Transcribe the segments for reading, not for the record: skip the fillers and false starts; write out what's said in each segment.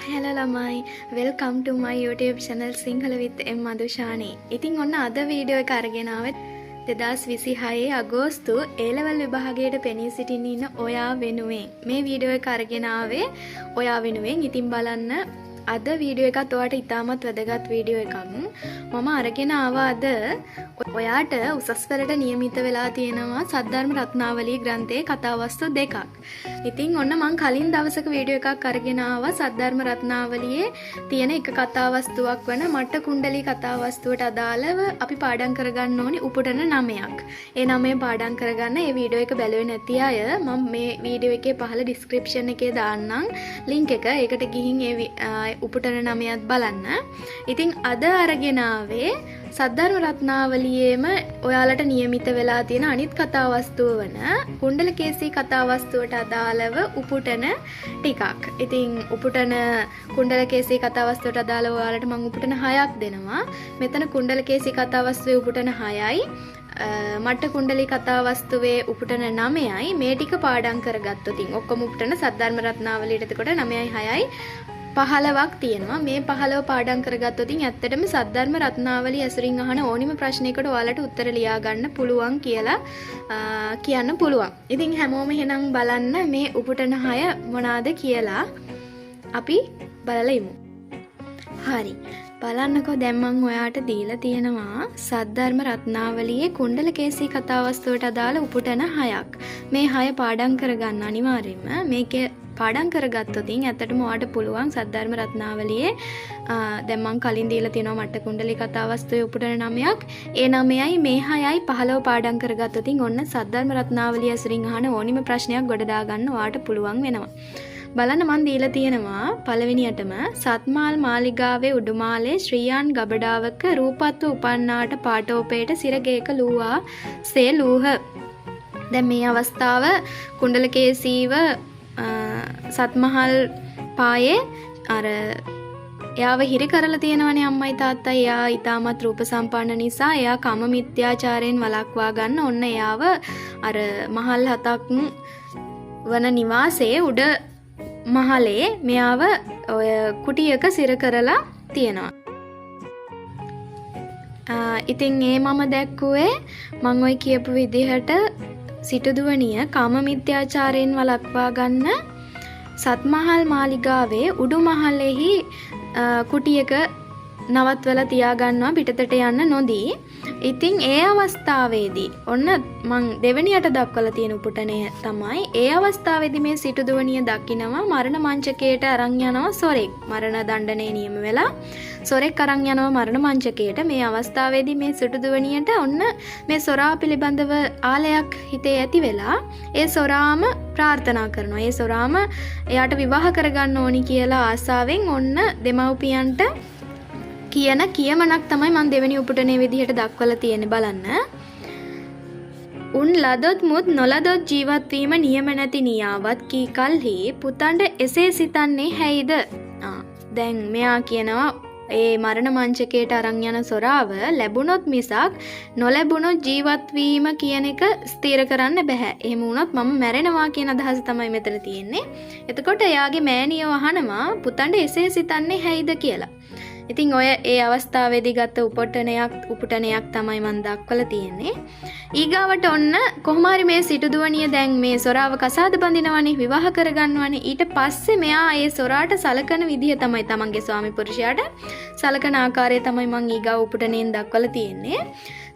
Hello ළමයි, welcome to my YouTube channel Sinhala with M Madhushani. ඉතින් ඔන්න අද වීඩියෝ එක අරගෙන ආවේ 2026 අගෝස්තු A-level විභාගයට පෙනී සිටින්න ඉන්න ඔයා වෙනුවෙන්. මේ වීඩියෝ එක අරගෙන ආවේ ඔයා වෙනුවෙන්. ඉතින් බලන්න අද වීඩියෝ එකත් ඔයාට ඉතාමත් වැදගත් වීඩියෝ එකක්. මම අරගෙන ආවා අද ඔයාට උසස් පෙළට නියමිත වෙලා තියෙනවා සද්ධර්ම රත්නාවලී ග්‍රන්ථයේ කතාවස්තු දෙකක්. ඉතින් ඔන්න මං කලින් දවසක වීඩියෝ එකක් අරගෙන ආවා සද්ධර්ම රත්නාවලියේ තියෙන එක කතාවස්තුවක් වන මට්ට කුණ්ඩලී කතාවස්තුවට අදාළව අපි පාඩම් කරගන්න ඕනි උපුටන 9ක්. ඒ 9 පාඩම් කරගන්න මේ වීඩියෝ එක බැලුවේ නැති අය මම මේ වීඩියෝ එකේ පහළ ඩිස්ක්‍රිප්ෂන් එකේ දාන්නම් ලින්ක් එක. ඒකට ගිහින් ඒ උපුටන 9ත් බලන්න. ඉතින් අද අරගෙන ආවේ සද්ධර්ම රත්නාවලියේම ඔයාලට නියමිත වෙලා තියෙන අනිත් කතාවස්තුව වන කුණ්ඩලකේසී කතාවස්තුවට අදාළව උපුටන ටිකක්. ඉතින් උපුටන කුණ්ඩලකේසී කතාවස්තුවට අදාළව ඔයාලට මම උපුටන 6ක් දෙනවා. මෙතන කුණ්ඩලකේසී කතාවස්තුවේ උපුටන 6යි මට්ට කුණ්ඩලී කතාවස්තුවේ උපුටන 9යි මේ ටික පාඩම් කරගත්තොත් ඔක්කොම උපුටන සද්ධර්ම රත්නාවලියට එතකොට 9යි 6යි 15ක් තියෙනවා. මේ 15 පාඩම් කරගත්තොත් ඇත්තටම සද්ධර්ම රත්නාවලිය ඇසුරින් අහන ඕනිම ප්‍රශ්නයකට ඔයාලට උත්තර ලියා ගන්න පුළුවන් කියලා කියන්න පුළුවන්. ඉතින් හැමෝම එහෙනම් බලන්න මේ උපුටන 6 මොනවාද කියලා අපි බලලා ඉමු. හරි. බලන්නකෝ දැන් මම ඔයාට දීලා තියෙනවා සද්ධර්ම රත්නාවලියේ කුණ්ඩලකේසී කතාවස්තුවට අදාළ උපුටන 6ක්. මේ 6 පාඩම් කරගන්න අනිවාර්යයෙන්ම. මේකේ පාඩම් කරගත්තොත් ඇත්තටම ඔයාට පුළුවන් සද්ධර්ම රත්නාවලියේ දැන් මම කලින් දීලා තියෙනවා මට්ට කුණ්ඩලී කතාවස්තුවේ උපුටන 9ක්. ඒ 9යි මේ 6යි 15 පාඩම් කරගත්තොත් ඔන්න සද්ධර්ම රත්නාවලිය ඇසුරින් අහන ඕනිම ප්‍රශ්නයක් ගොඩ දා ගන්න ඔයාට පුළුවන් වෙනවා. බලන්න මන් දීලා තියෙනවා පළවෙනියටම සත්මාල් මාලිගාවේ උඩුමාලේ ශ්‍රීයාන් ගබඩාවක රූපත්ව උපන්නාට පාටෝපේට සිරගේක ලූවා සේ ලූහ. දැන් මේ අවස්ථාව කුණ්ඩලකේසීව සත්මහල් පායේ අර එයාව හිරි කරලා තියෙනවනේ අම්මයි තාත්තයි. එයා ඊටමත් රූප සම්පන්න නිසා එයා කම මිත්‍යාචාරයෙන් වළක්වා ගන්න ඔන්න එයාව අර මහල් 7ක් වන නිවාසයේ උඩ මහලේ මෙයාව ඔය කුටියක සිර කරලා තියෙනවා. ඉතින් ඒ මම දැක්කුවේ මම ඔය කියපු විදිහට සිටුදුවනිය කාම මිත්‍යාචාරයෙන් වළක්වා ගන්න සත්මහල් මාලිගාවේ උඩු මහලෙහි කුටියක නවත්වලා තියාගන්නවා පිටතට යන්න නොදී. ඉතින් ඒ අවස්ථාවේදී ඔන්න මං දෙවෙනියට දක්වලා තියෙන උපුටනය තමයි ඒ අවස්ථාවේදී මේ සිටුදුවනිය දකිනවා මරණ මංචකයට අරන් යනවා සොරෙක්. මරණ දණ්ඩනය නියම වෙලා සොරෙක් අරන් යනවා මරණ මංචකයට. මේ අවස්ථාවේදී මේ සිටුදුවනියට ඔන්න මේ සොරා පිළිබඳව ආලයක් හිතේ ඇති වෙලා ඒ සොරාම ප්‍රාර්ථනා කරනවා. ඒ සොරාම එයාට විවාහ කරගන්න ඕනි කියලා ආසාවෙන් ඔන්න දෙමව්පියන්ට කියන කියමනක් තමයි මම දෙවෙනි උපුටනේ විදිහට දක්වලා තියෙන්නේ. බලන්න. උන් ලදොත් මුත් නොලදොත් ජීවත් වීම නියම නැති නියාවත් කී කල්හි පුතන්ට එසේ සිතන්නේ හැයිද? දැන් මෙයා කියනවා ඒ මරණ මංචකයට අරන් යන සොරාව ලැබුණොත් මිසක් නොලැබුණොත් ජීවත් වීම කියන එක ස්ථිර කරන්න බෑ. එහෙම වුණොත් මම මැරෙනවා කියන අදහස තමයි මෙතන තියෙන්නේ. එතකොට එයාගේ මෑණියව අහනවා පුතන්ට එසේ සිතන්නේ හැයිද කියලා. ඉතින් ඔය ඒ අවස්ථාවේදී ගත්ත උපුටනයක් තමයි මම දක්වලා තියෙන්නේ. ඊගාවට ඔන්න කොහොම හරි මේ සිටුදුවනිය දැන් මේ සොරාව කසාද බඳිනවනේ විවාහ කරගන්නවනේ. ඊට පස්සේ මෙයා ඒ සොරාට සලකන විදිහ තමයි තමන්ගේ ස්වාමි පුරුෂයාට සලකන ආකාරය තමයි මම ඊගා උපුටණයෙන් දක්වලා තියෙන්නේ.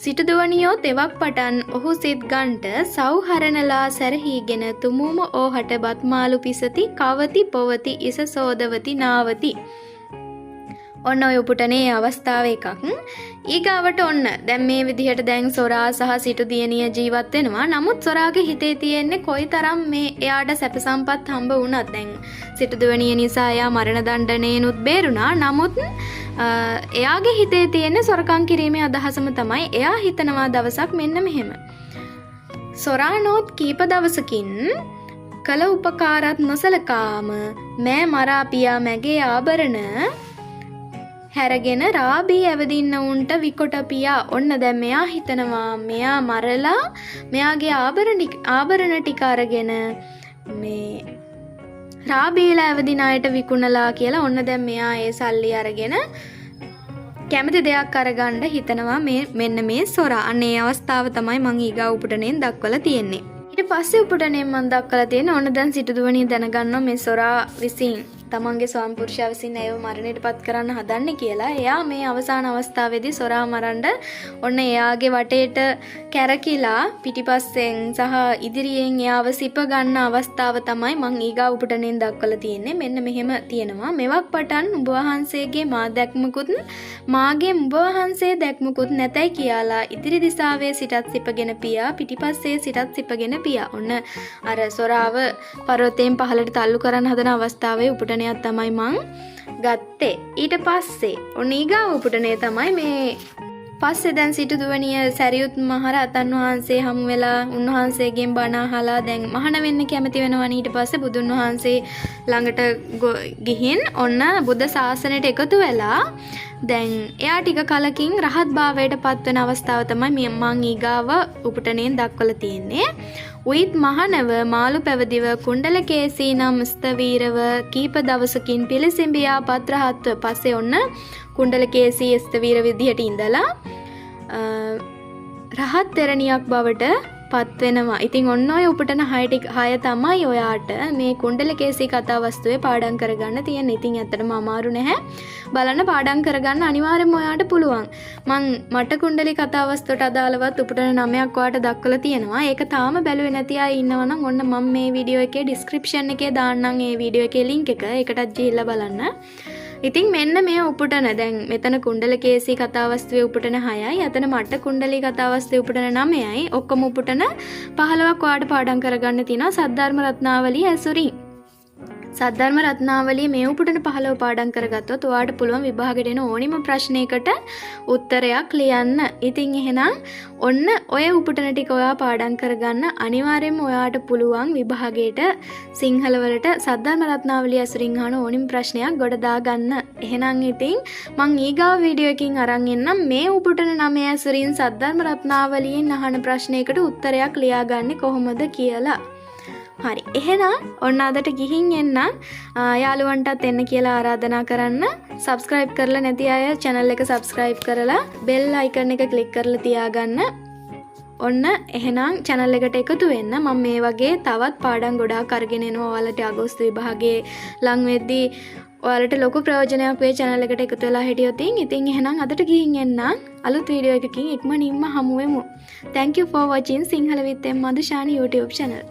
සිටුදුවනියෝ තෙවක් පටන් ඔහු සිත් ගන්ට සෞහරණලා සැරහීගෙන තුමුම ඕහට බත්මාලු පිසති කවති පොවති ඉස සෝදවති නාවති. ඔන්න ඔය උපුටනේ අවස්ථාව එකක්. ඊගාවට ඔන්න දැන් මේ විදිහට දැන් සොරා සහ සිටු දියණිය ජීවත් වෙනවා. නමුත් සොරාගේ හිතේ තියෙන්නේ කොයිතරම් මේ එයාට සැප සම්පත් හම්බ වුණත් දැන් සිටු දියණිය නිසා එයා මරණ දණ්ඩනයනුත් බේරුණා. නමුත් එයාගේ හිතේ තියෙන්නේ සොරකම් කිරීමේ අදහසම තමයි. එයා හිතනවා දවසක් මෙන්න මෙහෙම. සොරානොත් කීප දවසකින් කළ උපකාරත් නොසලකාම මෑ මරා පියා මැගේ ආභරණ හැරගෙන රාබී ඇවදින්න උන්ට විකොට පියා. ඔන්න දැන් මෙයා හිතනවා මෙයා මරලා මෙයාගේ ආභරණ ටික අරගෙන මේ රා බීලා ඇවදින අයට විකුණලා කියලා ඔන්න දැන් මෙයා ඒ සල්ලි අරගෙන කැමති දෙයක් අරගන්න හිතනවා මෙන්න මේ සොරා. අන්න ඒ අවස්ථාව තමයි මං ඊගා උපුටණයෙන් දක්වලා තියෙන්නේ. ඊට පස්සේ උපුටණයෙන් මං දක්වලා තියෙන ඕන දැන් සිටුදුවණිය දැනගන්නවා මේ සොරා විසින් තමන්ගේ ස්වාමිපුරුෂයා විසින් ඇයව මරණයටපත් කරන්න හදන්නේ කියලා. එයා මේ අවසාන අවස්ථාවේදී සොරා මරන්න ඔන්න එයාගේ වටේට කැරකිලා පිටිපස්සෙන් සහ ඉදිරියෙන් එයාව සිප ගන්න අවස්ථාව තමයි මං ඊගා උපුටණයෙන් දක්වලා තියෙන්නේ. මෙන්න මෙහෙම තියෙනවා. මෙවක් පටන් උඹ වහන්සේගේ මා දැක්මකුත් මාගේ උඹ වහන්සේ දැක්මකුත් නැතයි කියලා ඉදිරි දිසාවේ සිටත් සිපගෙන පියා පිටිපස්සේ සිටත් සිපගෙන පියා. ඔන්න අර සොරාව පර්වතයෙන් පහළට තල්ලු කරන්න හදන අවස්ථාවේ උපුටණයක් තමයි මං ගත්තේ. ඊට පස්සේ ඔන්න ඊගාව උපුටණය තමයි මේ පස්සේ දැන් සිටුදුවණිය සරියුත් මහරහතන් වහන්සේ හමු වෙලා උන්වහන්සේගෙන් බණ අහලා දැන් මහාන වෙන්න කැමති වෙනවා. ඊට පස්සේ බුදුන් වහන්සේ ළඟට ගිහින් ඔන්න බුද්ධ ශාසනයට එකතු වෙලා දැන් එයා ටික කලකින් රහත් භාවයට පත්වන අවස්ථාව තමයි මං ඊගාව උපුටණයෙන් දක්වලා තියෙන්නේ. උයිත් මහනව මාළු පැවදිව කුණ්ඩලකේසී නම් ස්තවීරව කීප දවසකින් පිළිසෙඹියා පත්‍රහත්ව පස්සේ ඔන්න කුණ්ඩලකේසී ස්තවීර විදිහට ඉඳලා රහත් තෙරණියක් බවට පත් වෙනවා. ඉතින් ඔන්න ඔය උපුටන 6 තමයි ඔයාට මේ කුණ්ඩලකේසී කතා වස්තුවේ පාඩම් කරගන්න තියෙන. ඉතින් ඇත්තටම අමාරු නැහැ. බලන්න පාඩම් කරගන්න අනිවාර්යයෙන්ම ඔයාට පුළුවන්. මට කුණ්ඩලී කතා වස්තුවට අදාළවත් උපුටන 9ක් ඔයාට දක්වලා තියෙනවා. ඒක තාම බැලුවේ නැති අය ඉන්නවා නම් ඔන්න මම මේ වීඩියෝ එකේ ඩිස්ක්‍රිප්ෂන් එකේ දාන්නම් ඒ වීඩියෝ එකේ link එක. ඒකටත් ගිහිල්ලා බලන්න. ඉතින් මෙන්න මේ උපුටන දැන් මෙතන කුණ්ඩලකේසී කතාවස්තුවේ උපුටන 6යි. අතන මට කුණ්ඩලී කතාවස්තුවේ උපුටන 9යි. ඔක්කොම උපුටන 15ක් ඔයාට පාඩම් කරගන්න තියෙනවා සද්ධර්ම රත්නාවලිය ඇසුරින්. සද්ධර්ම රත්නාවලිය මේ උපුටන 15 පාඩම් කරගත්තොත් ඔයාට පුළුවන් විභාගෙට එන ඕනිම ප්‍රශ්නයකට උත්තරයක් ලියන්න. ඉතින් එහෙනම් ඔන්න ඔය උපුටන ටික ඔයා පාඩම් කරගන්න අනිවාර්යයෙන්ම ඔයාට පුළුවන් විභාගයට සිංහල වලට සද්ධර්ම රත්නාවලිය ඇසුරින් අහන ඕනිම ප්‍රශ්නයක් ගොඩ දාගන්න. එහෙනම් ඉතින් මං ඊගාව වීඩියෝ එකකින් අරන් එන්නම් මේ උපුටන 9 ඇසුරින් සද්ධර්ම රත්නාවලියෙන් අහන ප්‍රශ්නයකට උත්තරයක් ලියාගන්නේ කොහොමද කියලා. හරි. එහෙනම් ඔන්න අදට ගිහින් එන්න යාළුවන්ටත් එන්න කියලා ආරාධනා කරන්න. subscribe කරලා නැති අය channel එක subscribe කරලා bell icon එක click කරලා තියාගන්න. ඔන්න එහෙනම් channel එකට එකතු වෙන්න. මම මේ වගේ තවත් පාඩම් ගොඩාක් අරගෙන එනවා ඔයාලට අගෝස්තු විභාගයේ ලං වෙද්දී ඔයාලට ලොකු ප්‍රයෝජනයක් වෙයි channel එකට එකතු වෙලා හිටියොත්. ඉතින් එහෙනම් අදට ගිහින් එන්න අලුත් වීඩියෝ එකකින් ඉක්මනින්ම හමු වෙමු. Thank you for watching Sinhala with M Madhushani YouTube channel.